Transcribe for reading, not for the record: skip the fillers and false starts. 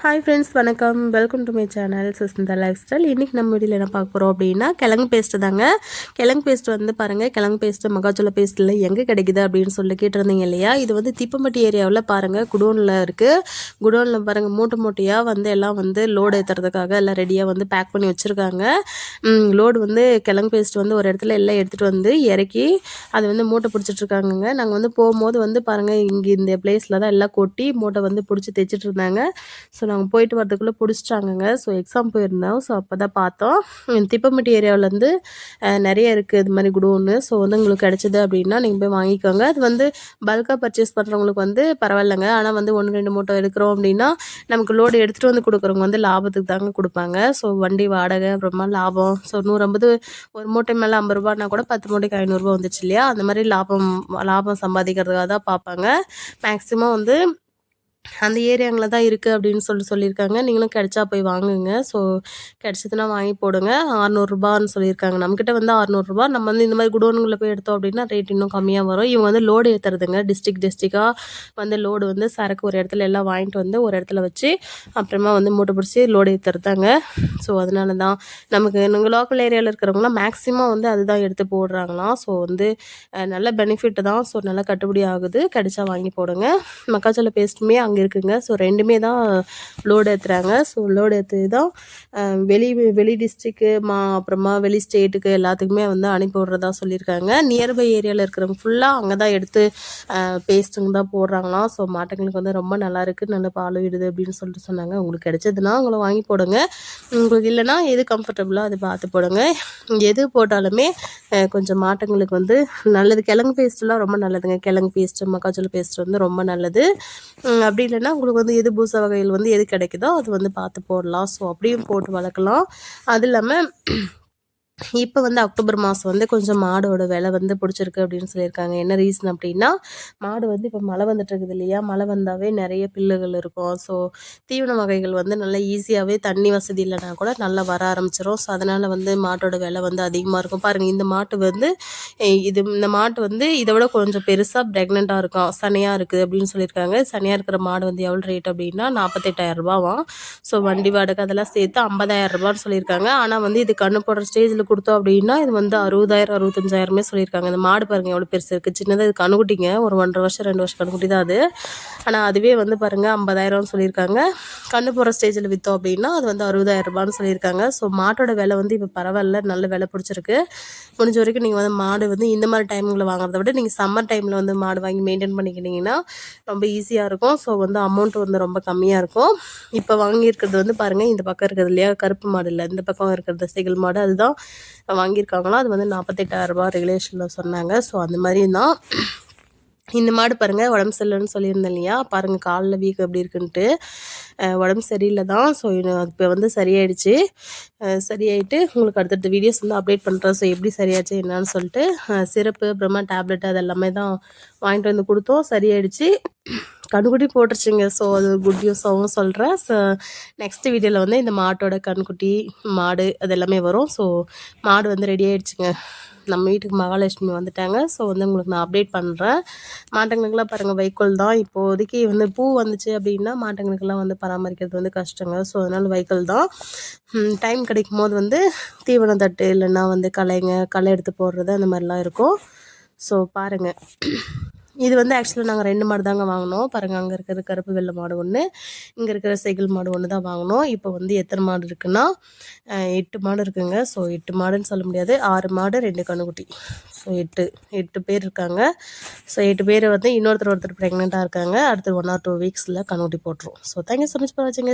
Hi friends, வணக்கம். Welcome to my channel Sushmita life style. இன்றைக்கி நம்ம வீடியோவில் என்ன பார்க்க போகிறோம் அப்படின்னா, கிழங்கு பேஸ்ட்டு தாங்க. கிழங்கு பேஸ்ட் வந்து பாருங்கள், கிழங்கு பேஸ்ட்டு மக்காச்சோள பேஸ்ட்டில் எங்கே கிடைக்குது அப்படின்னு சொல்லி கேட்டிருந்தீங்க இல்லையா? இது வந்து திப்பம்பட்டி ஏரியாவில் பாருங்கள், குடோனில் இருக்குது. குடோனில் பாருங்கள், மூட்டை மூட்டையாக வந்து எல்லாம் வந்து லோடு ஏற்றுறதுக்காக எல்லாம் ரெடியாக வந்து பேக் பண்ணி வச்சுருக்காங்க. லோடு வந்து கிழங்கு பேஸ்ட் வந்து ஒரு இடத்துல எல்லாம் எடுத்துகிட்டு வந்து இறக்கி அதை வந்து மூட்டை பிடிச்சிட்ருக்காங்கங்க. நாங்கள் வந்து போகும்போது வந்து பாருங்கள், இங்கே இந்த பிளேஸில் தான் எல்லாம் கொட்டி மூட்டை வந்து பிடிச்சி தைச்சிட்டு இருந்தாங்க. ஸோ நாங்கள் போயிட்டு வரதுக்குள்ளே பிடிச்சிட்டாங்கங்க. ஸோ எக்ஸாம் போயிருந்தோம். ஸோ அப்போ தான் பார்த்தோம். திப்பம்பட்டி ஏரியாவிலேருந்து நிறைய இருக்குது இது மாதிரி குடோன்னு. ஸோ வந்து உங்களுக்கு கிடச்சிது அப்படின்னா நீங்கள் போய் வாங்கிக்கோங்க. அது வந்து பல்காக பர்ச்சேஸ் பண்ணுறவங்களுக்கு வந்து பரவாயில்லைங்க. ஆனால் வந்து 1-2 மூட்டை எடுக்கிறோம் அப்படின்னா நமக்கு லோடு எடுத்துகிட்டு வந்து கொடுக்குறவங்க வந்து லாபத்துக்கு தாங்க கொடுப்பாங்க. ஸோ வண்டி வாடகை அப்புறமா லாபம். ஸோ 150 ஒரு மூட்டை மேலே 50 ரூபான்னா கூட 10 மூட்டைக்கு 500 வந்துச்சு இல்லையா? அந்த மாதிரி லாபம் சம்பாதிக்கிறதுக்காக தான் பார்ப்பாங்க. மேக்ஸிமம் வந்து அந்த ஏரியாங்களில் தான் இருக்குது அப்படின்னு சொல்லியிருக்காங்க. நீங்களும் கிடைச்சா போய் வாங்குங்க. ஸோ கிடச்சிதுன்னா வாங்கி போடுங்க. 600 சொல்லியிருக்காங்க. நம்மக்கிட்ட வந்து 600. நம்ம வந்து இந்த மாதிரி குடோனுங்களில் போய் எடுத்தோம் அப்படின்னா ரேட் இன்னும் கம்மியாக வரும். இவங்க வந்து லோடு ஏற்றுறதுங்க. டிஸ்ட்ரிக்டாக வந்து லோடு வந்து சரக்கு ஒரு இடத்துல எல்லாம் வாங்கிட்டு வந்து ஒரு இடத்துல வச்சு அப்புறமா வந்து மூட்டை பிடிச்சி லோடு ஏற்றுறதாங்க. ஸோ அதனால தான் நமக்கு நீங்கள் லோக்கல் ஏரியாவில் இருக்கிறவங்களாம் மேக்ஸிமம் வந்து அதுதான் எடுத்து போடுறாங்களாம். ஸோ வந்து நல்ல பெனிஃபிட் தான். ஸோ நல்லா கட்டுப்படி ஆகுது. கிடைச்சா வாங்கி போடுங்க. மக்காச்சோள பேஸ்ட்டுமே அங்கே இருக்குங்க. ஸோ ரெண்டுமே தான் லோடு ஏற்றுறாங்க. ஸோ லோடு ஏற்றி தான் வெளி டிஸ்ட்ரிக்கு அப்புறமா வெளி ஸ்டேட்டுக்கு எல்லாத்துக்குமே வந்து அனுப்பி விட்றதா சொல்லியிருக்காங்க. நியர்பை ஏரியாவில் இருக்கிறவங்க ஃபுல்லாக அங்கே தான் எடுத்து பேஸ்ட்டுங்க தான் போடுறாங்களாம். ஸோ மாட்டுங்களுக்கு வந்து ரொம்ப நல்லா இருக்குது, நல்ல பால் விடுது அப்படின்னு சொல்லிட்டு சொன்னாங்க. உங்களுக்கு கிடைச்சதுன்னா உங்களை வாங்கி போடுங்க. உங்களுக்கு இல்லைன்னா எது கம்ஃபர்டபுளாக அது பார்த்து போடுங்க. எது போட்டாலுமே கொஞ்சம் மாட்டுங்களுக்கு வந்து நல்லது. கிழங்கு பேஸ்ட்டுலாம் ரொம்ப நல்லதுங்க. கிழங்கு பேஸ்ட்டு மக்காச்சோள பேஸ்ட்டு வந்து ரொம்ப நல்லது. அப்படி இல்லைன்னா உங்களுக்கு வந்து எது பூச வகையில் வந்து எது கிடைக்குதோ அது வந்து பார்த்து போடலாம். ஸோ அப்படியும் போட்டு வளர்க்கலாம். அது இல்லாமல் இப்போ வந்து அக்டோபர் மாதம் வந்து கொஞ்சம் மாடோட விலை வந்து பிடிச்சிருக்கு அப்படின்னு சொல்லியிருக்காங்க. என்ன ரீசன் அப்படின்னா, மாடு வந்து இப்போ மழை வந்துட்டு இருக்குது இல்லையா? மழை வந்தாவே நிறைய பில்லுகள் இருக்கும். ஸோ தீவன வகைகள் வந்து நல்லா ஈஸியாகவே தண்ணி வசதி இல்லைனா கூட நல்லா வர ஆரம்பிச்சிடும். ஸோ அதனால் வந்து மாட்டோட விலை வந்து அதிகமாக இருக்கும். பாருங்கள், இந்த மாட்டு வந்து இதை விட கொஞ்சம் பெருசாக ப்ரெக்னெண்ட்டாக இருக்கும், சனையாக இருக்குது அப்படின்னு சொல்லியிருக்காங்க. சனையாக இருக்கிற மாடு வந்து எவ்வளோ ரேட் அப்படின்னா 48,000 ஸோ வண்டி வாடகை அதெல்லாம் சேர்த்து 50,000 சொல்லியிருக்காங்க. ஆனால் வந்து இது கண்ணு போடுற ஸ்டேஜில் கொடுத்தோம் அப்படின்னா இது வந்து 60,000 65,000 சொல்லியிருக்காங்க. இந்த மாடு பாருங்கள் எவ்வளோ பெருசு இருக்குது. சின்னதாக இது கண்ணுக்குட்டிங்க, ஒரு 1.5 வருஷம் 2 வருஷம் கண்ணுக்குட்டி தான் அது. ஆனால் அதுவே வந்து பாருங்கள் 50,000 சொல்லியிருக்காங்க. கண்ணு போகிற ஸ்டேஜில் விற்றோம் அப்படின்னா அது வந்து 60,000 சொல்லியிருக்காங்க. ஸோ மாட்டோட விலை வந்து இப்போ பரவாயில்ல, நல்ல விலை பிடிச்சிருக்கு. முடிஞ்ச வரைக்கும் நீங்கள் வந்து மாடு வந்து இந்த மாதிரி டைமில் வாங்குறத விட நீங்கள் சம்மர் டைமில் வந்து மாடு வாங்கி மெயின்டைன் பண்ணிக்கிட்டிங்கன்னா ரொம்ப ஈஸியாக இருக்கும். ஸோ வந்து அமௌண்ட் வந்து ரொம்ப கம்மியாக இருக்கும். இப்போ வாங்கியிருக்கிறது வந்து பாருங்கள், இந்த பக்கம் இருக்கிறது இல்லையா, கருப்பு மாடு இல்லை, இந்த பக்கம் இருக்கிறது செகில் மாடு, அதுதான் வாங்கியிருக்காங்களா. அது வந்து 48,000 ரெகுலேஷனில் சொன்னாங்க. ஸோ அந்த மாதிரி தான் இந்த மாடு பாருங்கள், உடம்பு சரியில்லைன்னு சொல்லியிருந்தேன் இல்லையா? பாருங்கள் காலில் வீக்கம் எப்படி இருக்குன்ட்டு. உடம்பு சரியில்லை தான். ஸோ இப்போ வந்து சரியாயிடுச்சு. சரியாயிட்டு உங்களுக்கு அடுத்தடுத்த வீடியோஸ் வந்து அப்டேட் பண்ணுறேன். ஸோ எப்படி சரியாச்சு என்னான்னு சொல்லிட்டு சிரப்பு அப்புறமா டேப்லெட் அது எல்லாமே தான் வாங்கிட்டு வந்து கொடுத்தோம். சரியாயிடுச்சு. கண்ணுக்குட்டி போட்டுருச்சுங்க. ஸோ அது குட் நியூஸாகவும் சொல்கிறேன். ஸோ நெக்ஸ்ட் வீடியோவில் வந்து இந்த மாட்டோட கண்ணுக்குட்டி மாடு அது எல்லாமே வரும். ஸோ மாடு வந்து ரெடி ஆகிடுச்சுங்க. நம்ம வீட்டுக்கு மகாலட்சுமி வந்துட்டாங்க. ஸோ வந்து உங்களுக்கு நான் அப்டேட் பண்ணுறேன். மாட்டுங்களுக்கெல்லாம் பாருங்கள் வைக்கோல் தான். இப்போதைக்கு வந்து பூ வந்துச்சு அப்படின்னா மாட்டுங்களுக்கெல்லாம் வந்து பராமரிக்கிறது வந்து கஷ்டங்க. ஸோ அதனால் வைக்கோல் தான். டைம் கிடைக்கும் போது வந்து தீவனம் தட்டு இல்லைன்னா வந்து களை எடுத்து போடுறது அந்த மாதிரிலாம் இருக்கும். ஸோ பாருங்கள், இது வந்து ஆக்சுவலாக நாங்கள் 2 மாடு தாங்க வாங்கினோம். பாருங்கள், அங்கே இருக்கிற கருப்பு வெள்ளை மாடு ஒன்று, இங்கே இருக்கிற செகில் மாடு ஒன்று தான் வாங்கினோம். இப்போ வந்து எத்தனை மாடு இருக்குன்னா 8 மாடு இருக்குங்க. ஸோ 8 மாடுன்னு சொல்ல முடியாது, 6 மாடு 2 கன்றுக்குட்டி. ஸோ 8 பேர் இருக்காங்க. ஸோ 8 பேர் வந்து ஒருத்தர் ப்ரெக்னெண்ட்டாக இருக்காங்க. அடுத்து 1 or 2 வீக்ஸில் கன்றுக்குட்டி போட்டுரும். So thank you so much for வாட்சிங்.